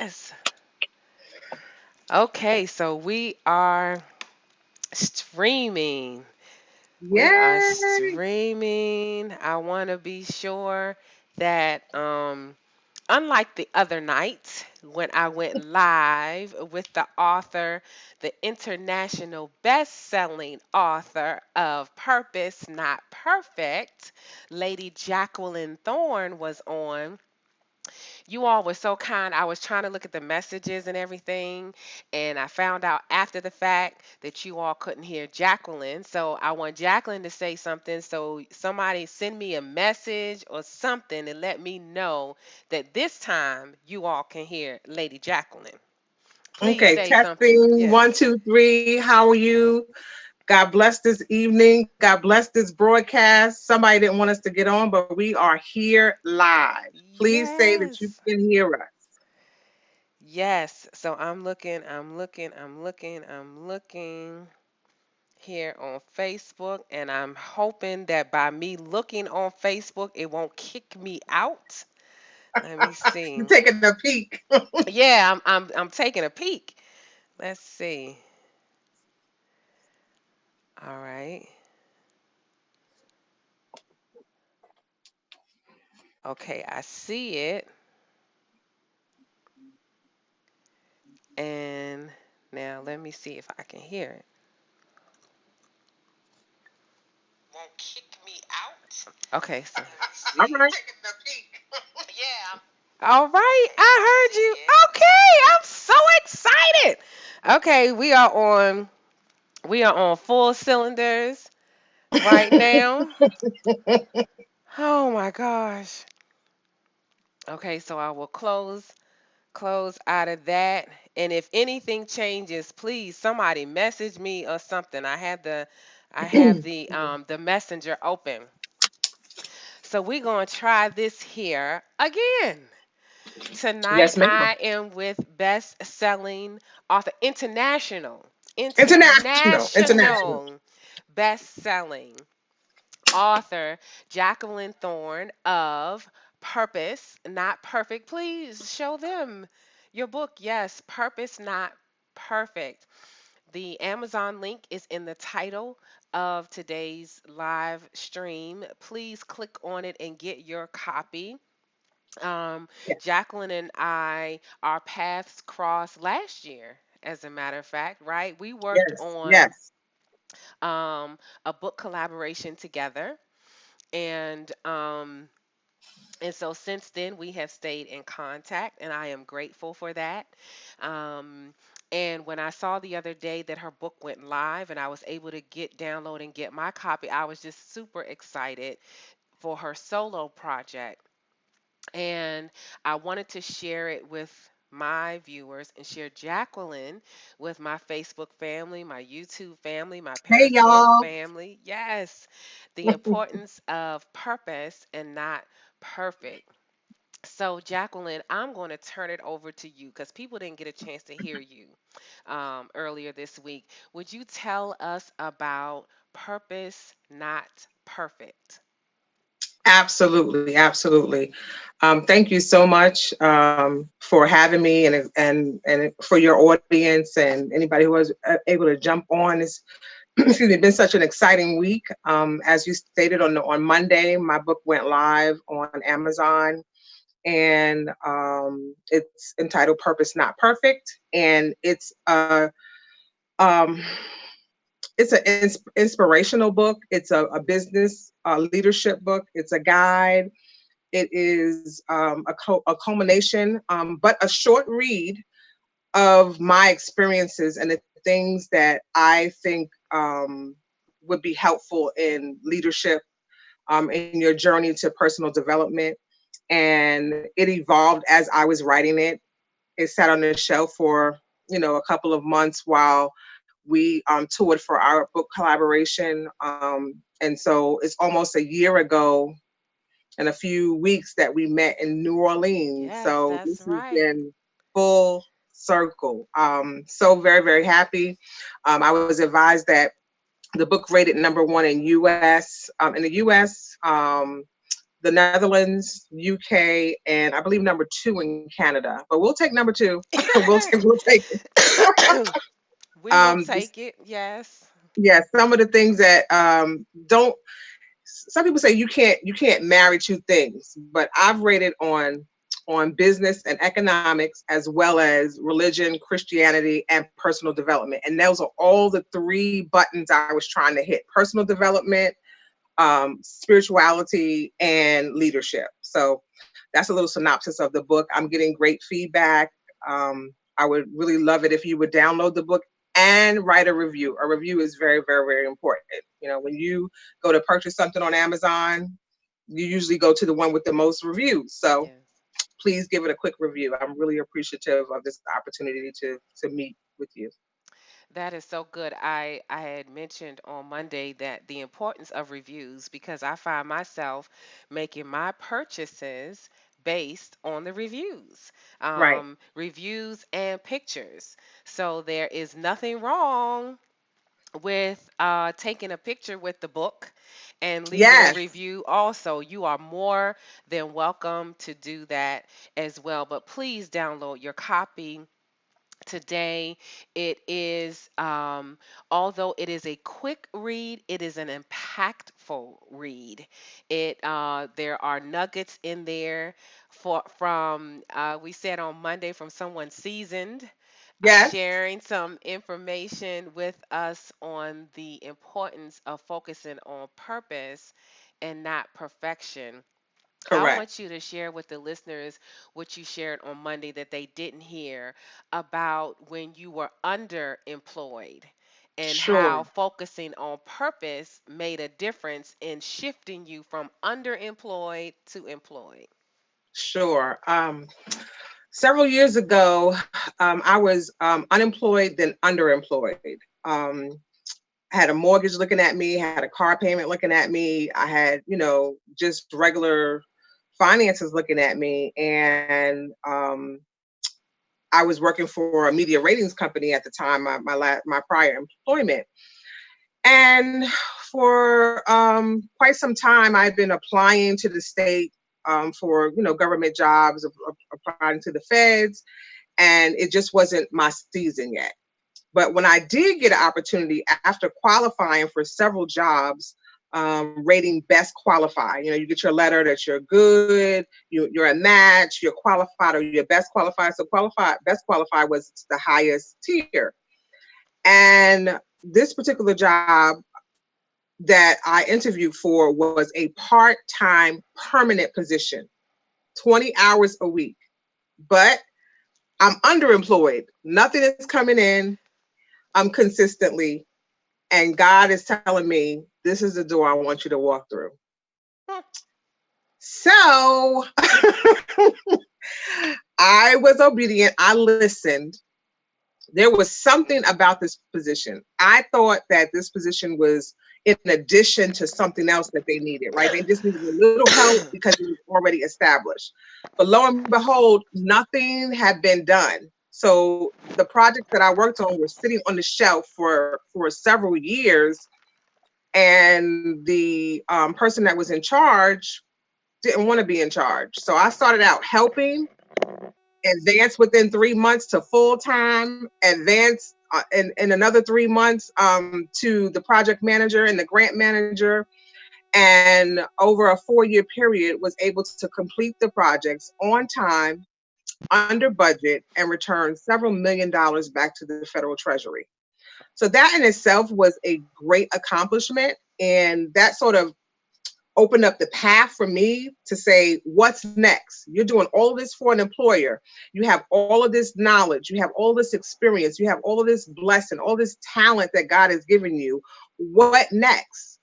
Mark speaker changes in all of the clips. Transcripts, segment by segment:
Speaker 1: Yes. Okay, so we are streaming. We are
Speaker 2: Yay!
Speaker 1: streaming. I want to be sure that unlike the other night when I went live with the author, the international best-selling author of Purpose Not Perfect, Lady Jacqueline Thorne was on. You all were so kind. I was trying to look at the messages and everything, and I found out after the fact that you all couldn't hear Jacqueline. So I want Jacqueline to say something. So somebody send me a message or something and let me know that this time you all can hear Lady Jacqueline. Please
Speaker 2: Okay,
Speaker 1: say something.
Speaker 2: testing one,
Speaker 1: Yes.
Speaker 2: two, three. How are you? God bless this evening. God bless this broadcast. Somebody didn't want us to get on, but we are here live. Please say that you
Speaker 1: Yes.
Speaker 2: can hear us.
Speaker 1: Yes. So I'm looking here on Facebook, and I'm hoping that by me looking on Facebook, it won't kick me out. Let me
Speaker 2: You're
Speaker 1: see.
Speaker 2: taking a peek.
Speaker 1: Yeah, I'm taking a peek. Let's see. All right. Okay, I see it. And now let me see if I can hear it. Won't kick me out. Okay, so
Speaker 2: All right.
Speaker 1: taking a peek. Yeah. All right, I heard you. Okay, I'm so excited. Okay, we are on full cylinders right now. Oh my gosh. Okay, so I will close out of that. And if anything changes, please somebody message me or something. I have the messenger open. So we're gonna try this here again. Tonight
Speaker 2: Yes, ma'am.
Speaker 1: I am with best-selling author,
Speaker 2: International. International.
Speaker 1: international best-selling author Jacqueline Thorne of Purpose Not Perfect. Please show them your book. Yes, Purpose Not Perfect. The Amazon link is in the title of today's live stream. Please click on it and get your copy. Um,
Speaker 2: Yes,
Speaker 1: Jacqueline and I, our paths crossed last year, as a matter of fact, right? We worked
Speaker 2: yes,
Speaker 1: on
Speaker 2: yes.
Speaker 1: a book collaboration together. And so since then we have stayed in contact, and I am grateful for that. um, and when I saw the other day that her book went live and I was able to download and get my copy, I was just super excited for her solo project. And I wanted to share it with my viewers and share Jacqueline with my Facebook family, my YouTube family, my
Speaker 2: Hey,
Speaker 1: Periscope
Speaker 2: y'all.
Speaker 1: family. Yes, the importance of purpose and not perfect. So, Jacqueline, I'm going to turn it over to you because people didn't get a chance to hear you earlier this week. Would you tell us about Purpose Not Perfect?
Speaker 2: Absolutely, absolutely. Thank you so much for having me and for your audience and anybody who was able to jump on. It's excuse me, been such an exciting week. As you stated on Monday, my book went live on Amazon, and it's entitled "Purpose Not Perfect," and um, it's an inspirational book. It's a business leadership book. It's a guide. It is a culmination, but a short read of my experiences and the things that I think would be helpful in leadership, in your journey to personal development. And it evolved as I was writing it. It sat on the shelf for a couple of months while we toured for our book collaboration. And so it's almost a year ago and a few weeks that we met in New Orleans.
Speaker 1: Yes,
Speaker 2: So
Speaker 1: that's
Speaker 2: this has
Speaker 1: right.
Speaker 2: been full circle. So very, very happy. I was advised that the book rated number one in U.S. In the U.S. the Netherlands, UK, and I believe number two in Canada. But we'll take number two. We'll take it.
Speaker 1: We will
Speaker 2: This,
Speaker 1: take it. Yes.
Speaker 2: yeah, some of the things that don't. Some people say you can't marry two things, but I've rated on business and economics as well as religion, Christianity, and personal development. And those are all the three buttons I was trying to hit: personal development, spirituality, and leadership. So that's a little synopsis of the book. I'm getting great feedback. I would really love it if you would download the book and write a review. A review is very, very, very important. You know, when you go to purchase something on Amazon, you usually go to the one with the most reviews. So
Speaker 1: Yes.
Speaker 2: please give it a quick review. I'm really appreciative of this opportunity to meet with you.
Speaker 1: That is so good. I had mentioned on Monday that the importance of reviews because I find myself making my purchases based on the reviews,
Speaker 2: Right.
Speaker 1: reviews and pictures. So there is nothing wrong with taking a picture with the book and leaving a
Speaker 2: Yes.
Speaker 1: review. Also, you are more than welcome to do that as well. But please download your copy today. It is, although it is a quick read, it is an impactful read. There are nuggets in there from we said on Monday from someone seasoned.
Speaker 2: Yes.
Speaker 1: Sharing some information with us on the importance of focusing on purpose and not perfection. I
Speaker 2: Correct.
Speaker 1: want you to share with the listeners what you shared on Monday that they didn't hear about when you were underemployed and how
Speaker 2: Sure.
Speaker 1: focusing on purpose made a difference in shifting you from underemployed to employed.
Speaker 2: Sure. Several years ago, I was unemployed, then underemployed. Had a mortgage looking at me, had a car payment looking at me. I had, just regular finances looking at me. And I was working for a media ratings company at the time, my prior employment. And for quite some time, I've been applying to the state for, government jobs, applying to the feds, and it just wasn't my season yet. But when I did get an opportunity after qualifying for several jobs, rating best qualified, you get your letter that you're good, you're a match, you're qualified, or you're best qualified. So qualified, best qualified was the highest tier. And this particular job that I interviewed for was a part time permanent position, 20 hours a week. But I'm underemployed. Nothing is coming in. I'm consistently, and God is telling me, this is the door I want you to walk through.
Speaker 1: Hmm.
Speaker 2: So I was obedient. I listened. There was something about this position. I thought that this position was in addition to something else that they needed, right? They just needed a little help because it was already established. But lo and behold, nothing had been done. So the projects that I worked on were sitting on the shelf for several years, and the person that was in charge didn't want to be in charge. So I started out helping, advance within 3 months to full time, advance in another 3 months to the project manager and the grant manager. And over a 4 year period, was able to complete the projects on time, under budget, and return several $1 million back to the federal treasury. So that in itself was a great accomplishment. And that sort of opened up the path for me to say, what's next? You're doing all of this for an employer. You have all of this knowledge. You have all this experience. You have all of this blessing, all this talent that God has given you. What next?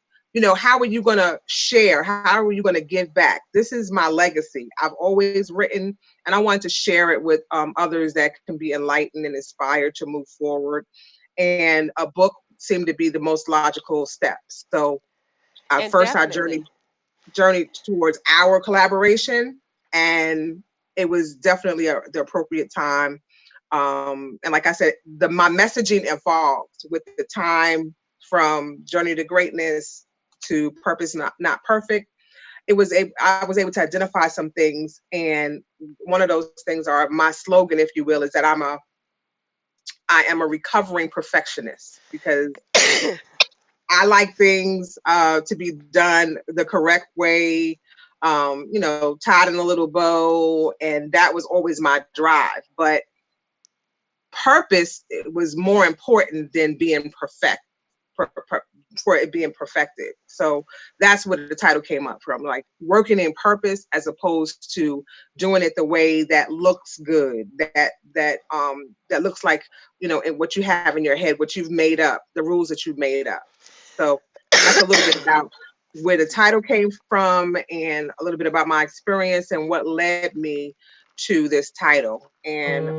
Speaker 2: How are you going to share? How are you going to give back? This is my legacy. I've always written, and I wanted to share it with others that can be enlightened and inspired to move forward. And a book seemed to be the most logical step. So
Speaker 1: And
Speaker 2: first I journeyed
Speaker 1: definitely.
Speaker 2: towards our collaboration, and it was definitely the appropriate time. And like I said, my messaging evolved with the time, from journey to greatness to purpose not perfect. I was able to identify some things, and one of those things are my slogan, if you will, is that I am a recovering perfectionist because I like things to be done the correct way, tied in a little bow, and that was always my drive. But purpose was more important than being per, per, for it being perfected. So that's where the title came up from, like working in purpose as opposed to doing it the way that looks good, that looks like, what you have in your head, what you've made up, the rules that you've made up. So that's a little bit about where the
Speaker 1: Excuse me.
Speaker 2: title came from and a little bit about my experience and what led me to this title. And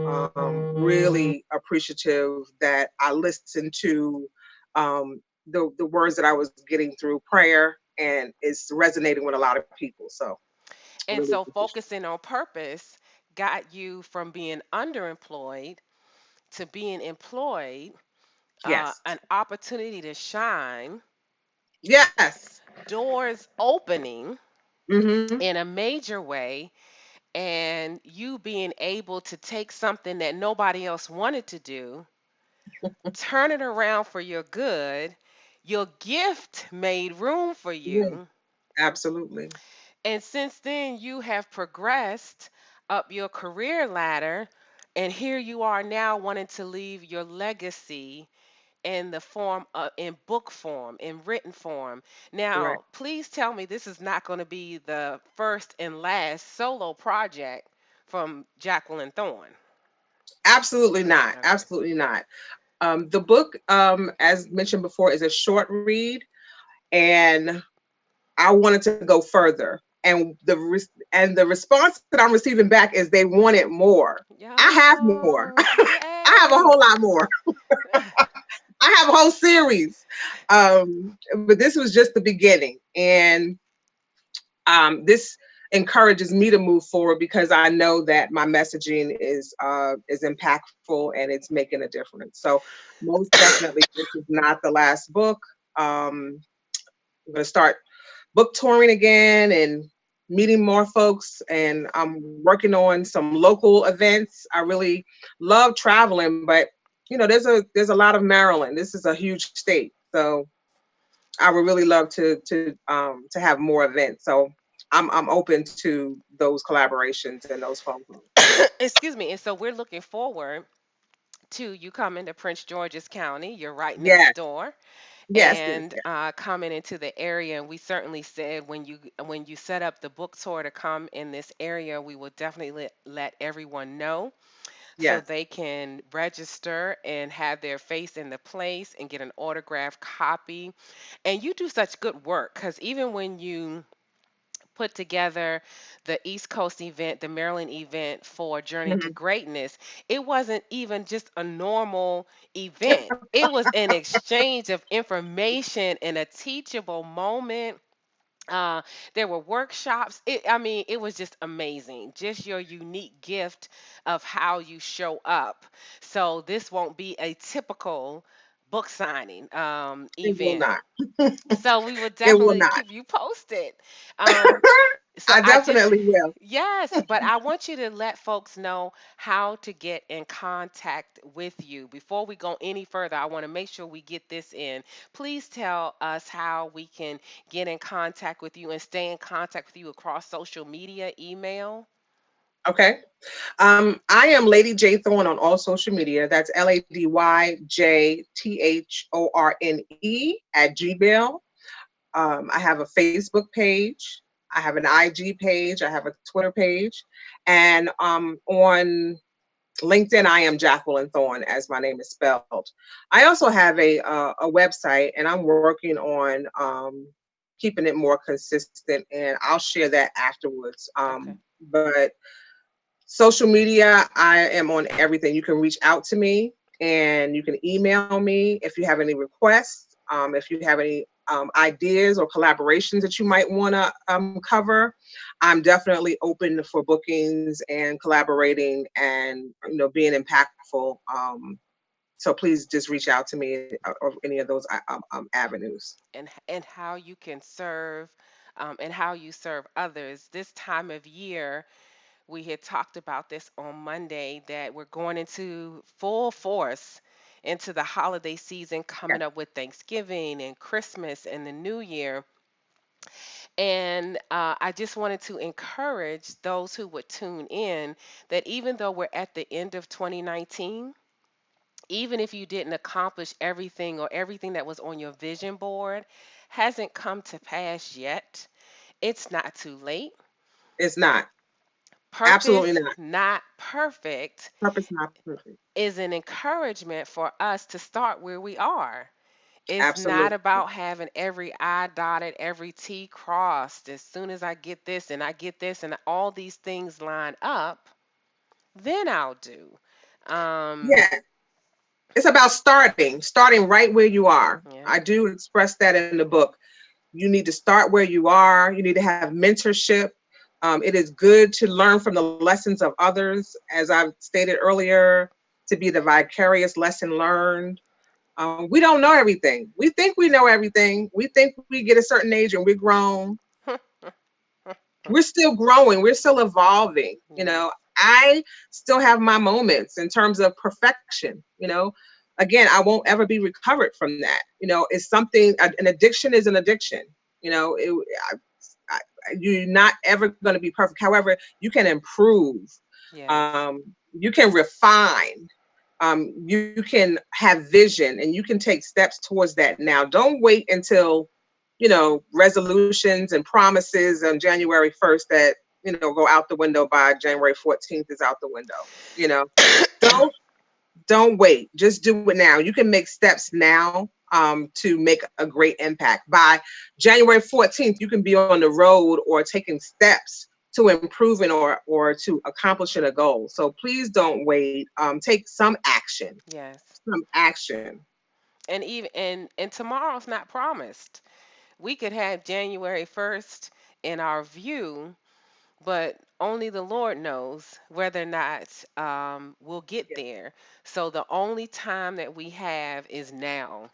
Speaker 2: really appreciative that I listened to the words that I was getting through prayer, and it's resonating with a lot of people. So
Speaker 1: And
Speaker 2: really
Speaker 1: so
Speaker 2: appreciate.
Speaker 1: focusing on purpose got you from being underemployed to being employed,
Speaker 2: Yes.
Speaker 1: an opportunity to shine,
Speaker 2: Yes.
Speaker 1: doors opening
Speaker 2: Mm-hmm.
Speaker 1: in a major way, and you being able to take something that nobody else wanted to do, turn it around for your good. Your gift made room for
Speaker 2: Yeah,
Speaker 1: you.
Speaker 2: absolutely.
Speaker 1: And since then, you have progressed up your career ladder. And here you are now wanting to leave your legacy in the form of, in book form, in written form.
Speaker 2: Correct.
Speaker 1: Now, please tell me this is not going to be the first and last solo project from Jacqueline Thorne.
Speaker 2: Absolutely not.
Speaker 1: Okay.
Speaker 2: Absolutely not. The book, as mentioned before, is a short read, and I wanted to go further. And the response that I'm receiving back is they wanted more. I have more.
Speaker 1: Yo,
Speaker 2: I have a
Speaker 1: yay.
Speaker 2: whole lot more. I have a whole series. But this was just the beginning. And this encourages me to move forward because I know that my messaging is impactful and it's making a difference. So most definitely, this is not the last book. I'm going to start book touring again and meeting more folks, and I'm working on some local events. I really love traveling, but there's a lot of Maryland. This is a huge state, so I would really love to have more events. So I'm open to those collaborations and those phone calls.
Speaker 1: Excuse me. And so we're looking forward to you coming to Prince George's County. You're right next
Speaker 2: Yes,
Speaker 1: door.
Speaker 2: yes, yes,
Speaker 1: And
Speaker 2: yes,
Speaker 1: coming into the area. And we certainly said when you set up the book tour to come in this area, we will definitely let everyone know so
Speaker 2: yes.
Speaker 1: they can register and have their face in the place and get an autographed copy. And you do such good work because even when you put together the East Coast event, the Maryland event for Journey to
Speaker 2: Mhm.
Speaker 1: Greatness, it wasn't even just a normal event. It was an exchange of information and a teachable moment. Uh, there were workshops. I mean, it was just amazing. Just your unique gift of how you show up. So this won't be a typical book signing
Speaker 2: It will
Speaker 1: event.
Speaker 2: not.
Speaker 1: So we will
Speaker 2: It will
Speaker 1: definitely
Speaker 2: not.
Speaker 1: keep you posted. Um, so
Speaker 2: I
Speaker 1: I just,
Speaker 2: definitely will.
Speaker 1: yes, but I want you to let folks know how to get in contact with you. Before we go any further, I want to make sure we get this in. Please tell us how we can get in contact with you and stay in contact with you across social media, email.
Speaker 2: Okay. I am Lady J Thorne on all social media. That's LadyJthorne at Gmail. I have a Facebook page. I have an IG page. I have a Twitter page. And on LinkedIn, I am Jacqueline Thorne, as my name is spelled. I also have a website, and I'm working on keeping it more consistent, and I'll share that afterwards.
Speaker 1: Okay.
Speaker 2: But social media, I am on everything. You can reach out to me and you can email me if you have any requests, if you have any ideas or collaborations that you might want to cover. I'm definitely open for bookings and collaborating and being impactful. So please just reach out to me or any of those avenues.
Speaker 1: And how you can serve and how you serve others. This time of year, we had talked about this on Monday that we're going into full force into the holiday season, coming
Speaker 2: Yeah.
Speaker 1: up with Thanksgiving and Christmas and the New Year. And I just wanted to encourage those who would tune in that even though we're at the end of 2019, even if you didn't accomplish everything or everything that was on your vision board hasn't come to pass yet, it's not too late.
Speaker 2: It's not. Absolutely
Speaker 1: Purpose
Speaker 2: not.
Speaker 1: not perfect
Speaker 2: Purpose not perfect.
Speaker 1: is an encouragement for us to start where we are. It's not
Speaker 2: Absolutely.
Speaker 1: about having every I dotted, every T crossed. As soon as I get this and I get this and all these things line up, then I'll do. Um,
Speaker 2: Yeah. It's about starting right where you are.
Speaker 1: yeah.
Speaker 2: I do express that in the book. You need to start where you are. You need to have mentorship. It is good to learn from the lessons of others, as I've stated earlier, to be the vicarious lesson learned. We don't know everything. We think we know everything. We think we get a certain age and we're grown. We're still growing. We're still evolving.
Speaker 1: Yes.
Speaker 2: I still have my moments in terms of perfection. Again, I won't ever be recovered from that. It's something, an addiction is an addiction. You know, it, I, you're not ever going to be perfect. However, you can improve.
Speaker 1: Yes.
Speaker 2: You can refine. You can have vision, and you can take steps towards that now. Don't wait until resolutions and promises on January 1st that go out the window by January 14th is out the window. You know, don't don't wait. Just do it now. You can make steps now to make a great impact. By January 14th, you can be on the road or taking steps to improving or to accomplishing a goal. So please don't wait. Take some action.
Speaker 1: Yes.
Speaker 2: Some action.
Speaker 1: And tomorrow's not promised. We could have January 1st in our view, but only the Lord knows whether or not we'll get
Speaker 2: Yeah,
Speaker 1: there. So the only time that we have is now.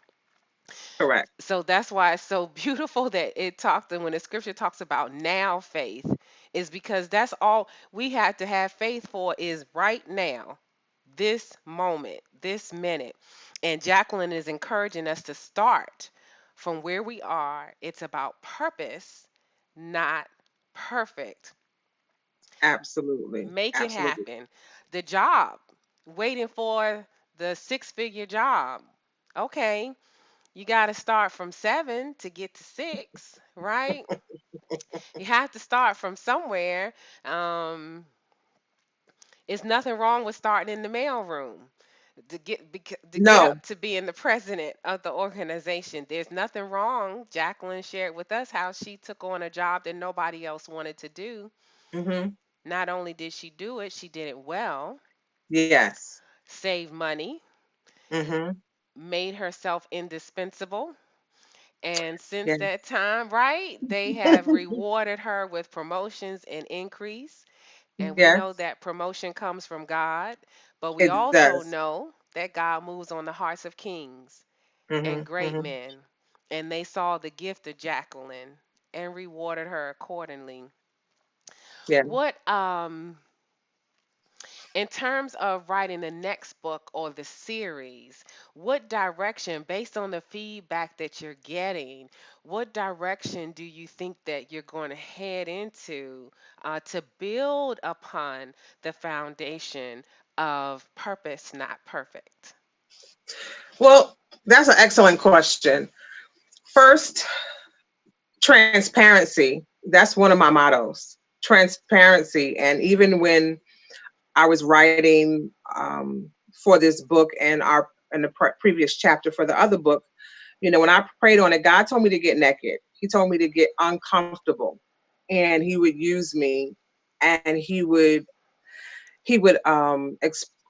Speaker 2: correct.
Speaker 1: So that's why it's so beautiful that it talks, and when the scripture talks about now faith, is because that's all we have to have faith for is right now, this moment, this minute. And Jacqueline is encouraging us to start from where we are. It's about purpose, not perfect.
Speaker 2: Absolutely.
Speaker 1: Make it
Speaker 2: Absolutely.
Speaker 1: happen. The job, waiting for the six-figure job. Okay, you got to start from 7 to get to 6, right? You have to start from somewhere. Um, it's nothing wrong with starting in the mailroom to get
Speaker 2: No.
Speaker 1: up to being the president of the organization. There's nothing wrong. Jacqueline shared with us how she took on a job that nobody else wanted to do.
Speaker 2: Mm-hmm.
Speaker 1: Not only did she do it, she did it well,
Speaker 2: Yes.
Speaker 1: saved money,
Speaker 2: Mm-hmm.
Speaker 1: made herself indispensable. And since
Speaker 2: Yeah.
Speaker 1: that time, right, they have rewarded her with promotions and increase. And we know
Speaker 2: Yes.
Speaker 1: that promotion comes from God, but we
Speaker 2: It
Speaker 1: also
Speaker 2: does.
Speaker 1: know that God moves on the hearts of kings and
Speaker 2: Mm-hmm.
Speaker 1: great
Speaker 2: Mm-hmm.
Speaker 1: men. And they saw the gift of Jacqueline and rewarded her accordingly.
Speaker 2: Yeah.
Speaker 1: What in terms of writing the next book or the series, what direction, based on the feedback that you're getting, what direction do you think that you're going to head into to build upon the foundation of purpose, not perfect?
Speaker 2: Well, that's an excellent question. First, transparency. That's one of my mottos. Transparency. And even when I was writing for this book and our in the previous chapter for the other book, when I prayed on it, God told me to get naked. He told me to get uncomfortable, and He would use me, and He would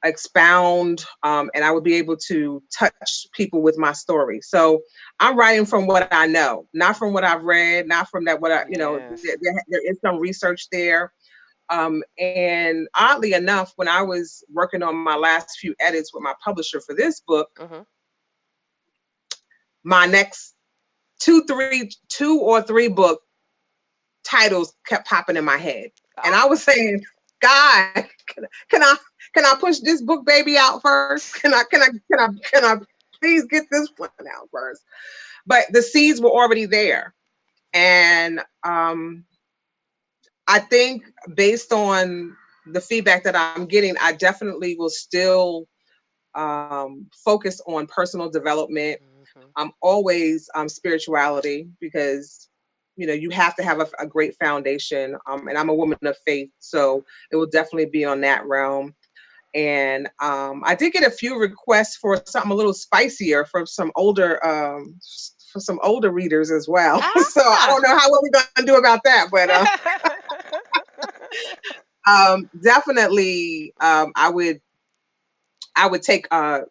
Speaker 2: expound, and I would be able to touch people with my story. So I'm writing from what I know, not from what I've read, not from that what
Speaker 1: Yes.
Speaker 2: there is some research there. And oddly enough, when I was working on my last few edits with my publisher for this book,
Speaker 1: Hmm.
Speaker 2: my next two or three book titles kept popping in my head. And I
Speaker 1: Oh.
Speaker 2: was saying, God, can I can I push this book baby out first? Can I please get this one out first? But the seeds were already there. And I think based on the feedback that I'm getting, I definitely will still focus on personal development.
Speaker 1: Mhm.
Speaker 2: Always spirituality, because you have to have a great foundation. And I'm a woman of faith, so it will definitely be on that realm. And I did get a few requests for something a little spicier for some older readers as well. So I
Speaker 1: Ah.
Speaker 2: don't know how what we're gonna do about that, but definitely I would take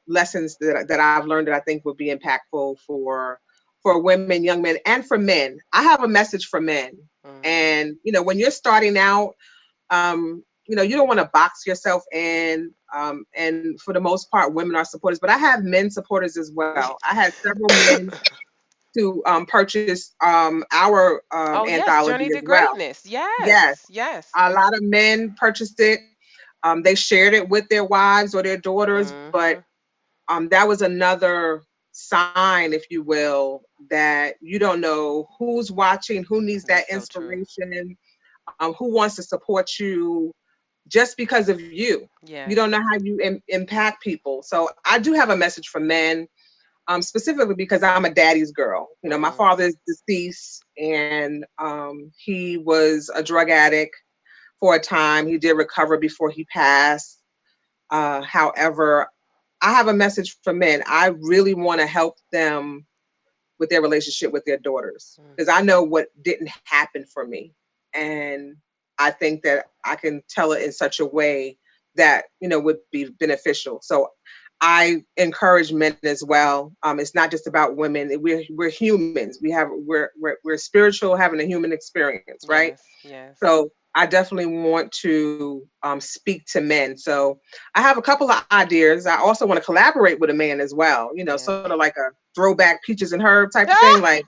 Speaker 2: lessons that I've learned that I think would be impactful for women, young men, and for men. I have a message for men,
Speaker 1: Mhm.
Speaker 2: and when you're starting out, you don't want to box yourself in. And for the most part, women are supporters, but I have men supporters as well. I had several men to purchase our
Speaker 1: Oh yes,
Speaker 2: anthology
Speaker 1: Journey
Speaker 2: as
Speaker 1: to
Speaker 2: well.
Speaker 1: Greatness.
Speaker 2: Yes,
Speaker 1: Yes, yes.
Speaker 2: a lot of men purchased it. They shared it with their wives or their daughters, but
Speaker 1: Mhm.
Speaker 2: that was another sign, if you will, that you don't know who's watching, who needs that
Speaker 1: That's so true.
Speaker 2: inspiration, who wants to support you just because of you. You don't know
Speaker 1: Yes.
Speaker 2: how you impact people. So I do have a message for men, specifically because I'm a daddy's girl. My
Speaker 1: Mm.
Speaker 2: father is deceased, and he was a drug addict for a time. He did recover before he passed. However, I have a message for men. I really want to help them with their relationship with their daughters, because I
Speaker 1: Mhm.
Speaker 2: know what didn't happen for me. And I think that I can tell it in such a way that, would be beneficial. So I encourage men as well. It's not just about women. We're humans. We're spiritual, having a human experience, right?
Speaker 1: Yes, yes.
Speaker 2: So I definitely want to speak to men. So I have a couple of ideas. I also want to collaborate with a man as well. Sort of
Speaker 1: Yes.
Speaker 2: like a throwback Peaches and Herb type of thing.
Speaker 1: Ah!
Speaker 2: Like,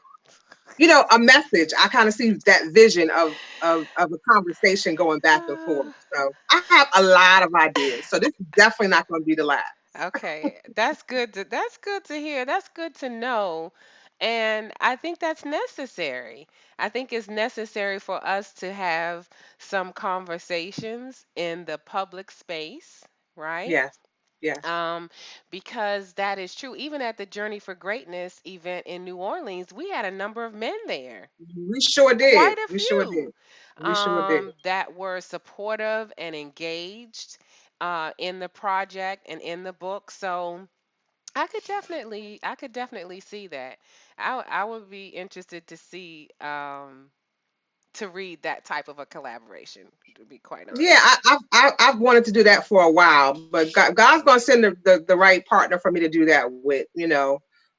Speaker 2: a message. I kind of see that vision of a conversation going back and forth.
Speaker 1: Ah.
Speaker 2: So I have a lot of ideas. So this is definitely not going to be the last.
Speaker 1: Okay, that's good to hear. That's good to know. And I think that's necessary. I think it's necessary for us to have some conversations in the public space, right?
Speaker 2: Yes, yes,
Speaker 1: Um, because that is true. Even at the Journey for Greatness event in New Orleans, we had a number of men there,
Speaker 2: we sure did.
Speaker 1: quite a
Speaker 2: We sure did.
Speaker 1: few,
Speaker 2: We sure did.
Speaker 1: that were supportive and engaged in the project and in the book. So I could definitely see that. I would be interested to see to read that type of a collaboration. To be quite
Speaker 2: Yeah,
Speaker 1: honest.
Speaker 2: I've wanted to do that for a while, but God's going to send the right partner for me to do that with,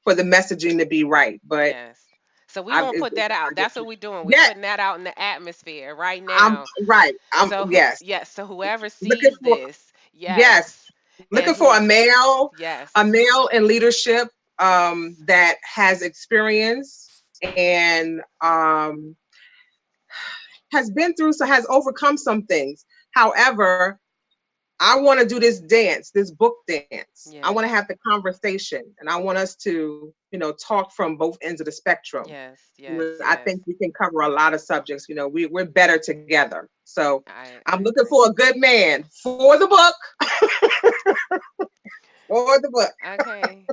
Speaker 2: for the messaging to be right. But
Speaker 1: Yes. So we
Speaker 2: I,
Speaker 1: gonna put
Speaker 2: it's
Speaker 1: that out.
Speaker 2: not just,
Speaker 1: That's what we're doing. We
Speaker 2: yeah,
Speaker 1: putting that out in the atmosphere right
Speaker 2: I'm
Speaker 1: now.
Speaker 2: right.
Speaker 1: So
Speaker 2: Yes,
Speaker 1: yes. So whoever
Speaker 2: looking
Speaker 1: sees
Speaker 2: for,
Speaker 1: this,
Speaker 2: yes,
Speaker 1: yes,
Speaker 2: looking
Speaker 1: and
Speaker 2: for
Speaker 1: who,
Speaker 2: a
Speaker 1: yes,
Speaker 2: male in leadership,
Speaker 1: yes,
Speaker 2: that has experience and has been through, so has overcome some things. However, I want to do this dance, this book dance. I want to
Speaker 1: yes,
Speaker 2: have the conversation, and I want us to, talk from both ends of the spectrum.
Speaker 1: yes, yes,
Speaker 2: I
Speaker 1: yes.
Speaker 2: think we can cover a lot of subjects. We're better together. So I'm
Speaker 1: I
Speaker 2: looking
Speaker 1: agree.
Speaker 2: for a good man for the book, for the book.
Speaker 1: Okay.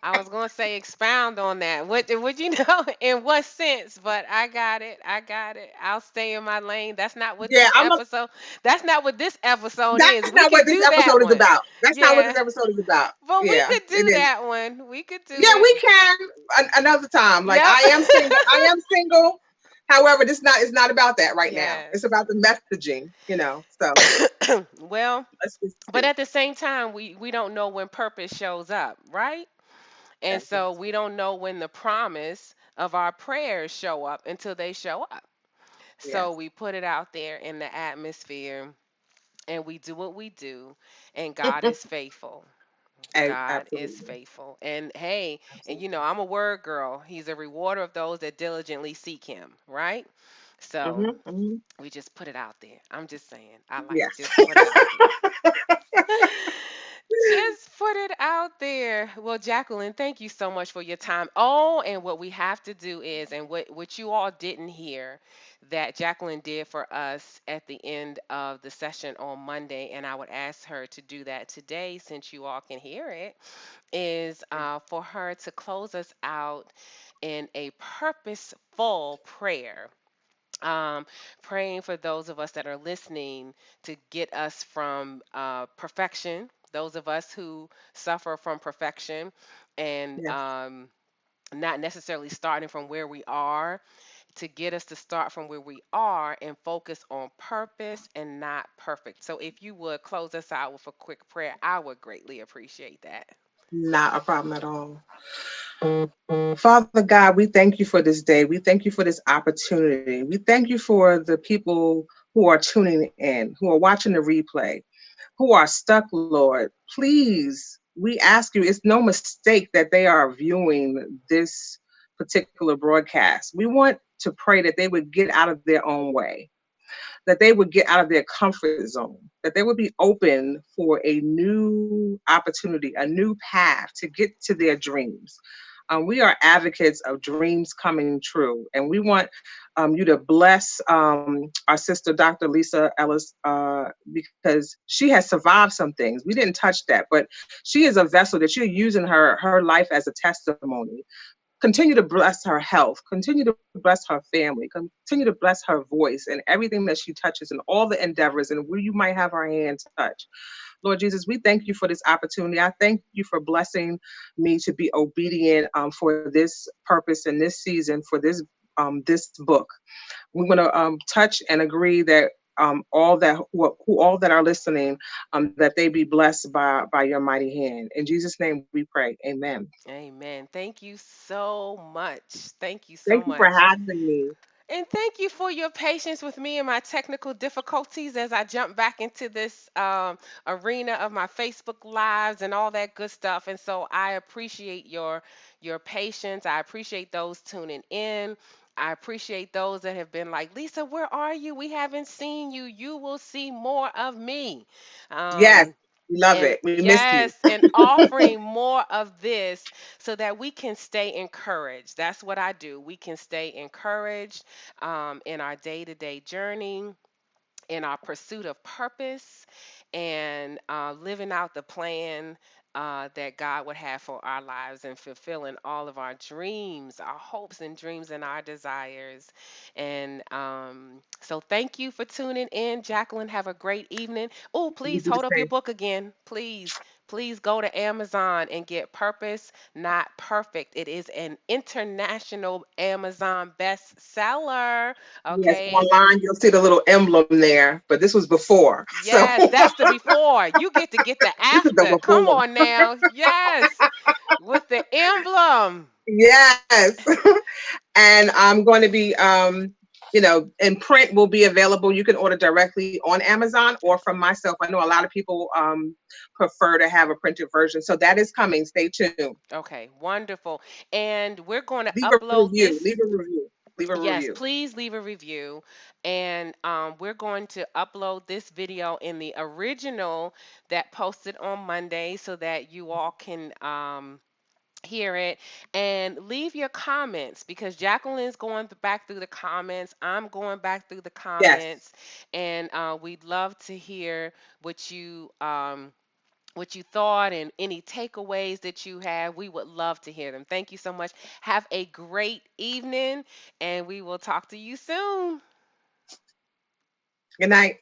Speaker 1: I was gonna say expound on that. What would you know in what sense? But I got it. I got it. I'll stay in my lane. That's not what
Speaker 2: Yeah,
Speaker 1: this episode. That's not what this episode
Speaker 2: that's
Speaker 1: is. We
Speaker 2: not what
Speaker 1: could
Speaker 2: this
Speaker 1: do that
Speaker 2: episode is
Speaker 1: one.
Speaker 2: about. That's not what this
Speaker 1: Yeah.
Speaker 2: episode is about.
Speaker 1: But we
Speaker 2: Yeah,
Speaker 1: could
Speaker 2: it
Speaker 1: do
Speaker 2: is.
Speaker 1: that one. We could do
Speaker 2: Yeah,
Speaker 1: it.
Speaker 2: we can another time. Like
Speaker 1: Yep.
Speaker 2: I am single. I am single. However, this not it's not about that right now. It's
Speaker 1: Yes.
Speaker 2: about the messaging. So
Speaker 1: Well,
Speaker 2: let's just
Speaker 1: but
Speaker 2: see.
Speaker 1: at the same time, we don't know when purpose shows up, right? And so
Speaker 2: That's
Speaker 1: we don't know when the promise of our prayers show up until they show up. So
Speaker 2: yes.
Speaker 1: we put it out there in the atmosphere and we do what we do, and God is faithful. God is
Speaker 2: Absolutely.
Speaker 1: faithful. And hey, and
Speaker 2: Absolutely.
Speaker 1: I'm a word girl. He's a rewarder of those that diligently seek him, right? So
Speaker 2: Hmm. Hmm.
Speaker 1: we just put it out there. I'm just saying. I like to
Speaker 2: Yes.
Speaker 1: just put it out there. Just put it out there. Well, Jacqueline, thank you so much for your time. Oh, and what we have to do is, and what you all didn't hear, that Jacqueline did for us at the end of the session on Monday, and I would ask her to do that today since you all can hear it, is for her to close us out in a purposeful prayer, um, praying for those of us that are listening to get us from perfection, those of us who suffer from perfection, and
Speaker 2: Yes.
Speaker 1: not necessarily starting from where we are, to get us to start from where we are and focus on purpose and not perfect. So if you would close us out with a quick prayer, I would greatly appreciate that.
Speaker 2: Not a problem at all. Father God, we thank you for this day. We thank you for this opportunity. We thank you for the people who are tuning in, who are watching the replay, who are stuck, Lord. Please, we ask you, it's no mistake that they are viewing this particular broadcast. We want to pray that they would get out of their own way, that they would get out of their comfort zone, that they would be open for a new opportunity, a new path to get to their dreams. We are advocates of dreams coming true, and we want you to bless our sister, Dr. Lisa Ellis, because she has survived some things. We didn't touch that, but she is a vessel that you're using her life as a testimony. Continue to bless her health, continue to bless her family, continue to bless her voice and everything that she touches and all the endeavors and where you might have her hand touch. Lord Jesus, we thank you for this opportunity. I thank you for blessing me to be obedient for this purpose in this season for this book. We want to touch and agree that all that who all that are listening, that they be blessed by your mighty hand. In Jesus' name we pray. Amen.
Speaker 1: Amen. Thank you so much. Thank you so
Speaker 2: Thank you for
Speaker 1: much.
Speaker 2: having me.
Speaker 1: And thank you for your patience with me and my technical difficulties as I jump back into this arena of my Facebook lives and all that good stuff. And so I appreciate your patience. I appreciate those tuning in. I appreciate those that have been like, Lisa, where are you? We haven't seen you. You will see more of me.
Speaker 2: Yes,
Speaker 1: Um,
Speaker 2: we love
Speaker 1: and
Speaker 2: it. We miss you.
Speaker 1: yes, and offering more of this so that we can stay encouraged. That's what I do. We can stay encouraged in our day to day journey, in our pursuit of purpose, and living out the plan that God would have for our lives and fulfilling all of our dreams, our hopes and dreams and our desires. And so thank you for tuning in. Jacqueline, have a great evening. Oh,
Speaker 2: You
Speaker 1: please
Speaker 2: do the
Speaker 1: hold up your
Speaker 2: same.
Speaker 1: book again. Please. Please go to Amazon and get Purpose Not Perfect. It is an international Amazon bestseller.
Speaker 2: Yes,
Speaker 1: Okay.
Speaker 2: online you'll see the little emblem there, but this was before. So
Speaker 1: Yes, that's the before. You get the
Speaker 2: this is the
Speaker 1: after. Come
Speaker 2: before.
Speaker 1: on now. Yes, with the emblem.
Speaker 2: Yes. And I'm going to be in print will be available. You can order directly on Amazon or from
Speaker 1: Okay.
Speaker 2: myself. I know a lot of people prefer to have a printed version. So that is coming. Stay tuned.
Speaker 1: Okay, wonderful. And we're going to
Speaker 2: Leave a
Speaker 1: upload
Speaker 2: review.
Speaker 1: this.
Speaker 2: Leave a review. Leave a
Speaker 1: Yes,
Speaker 2: review.
Speaker 1: please leave a review. And we're going to upload this video in the original that posted on Monday so that you all can hear it and leave your comments because Jacqueline's going back through the comments. I'm going back through the
Speaker 2: Yes.
Speaker 1: comments, and we'd love to hear what you thought and any takeaways that you have. We would love to hear them. Thank you so much. Have a great evening, and we will talk to you soon.
Speaker 2: Good night.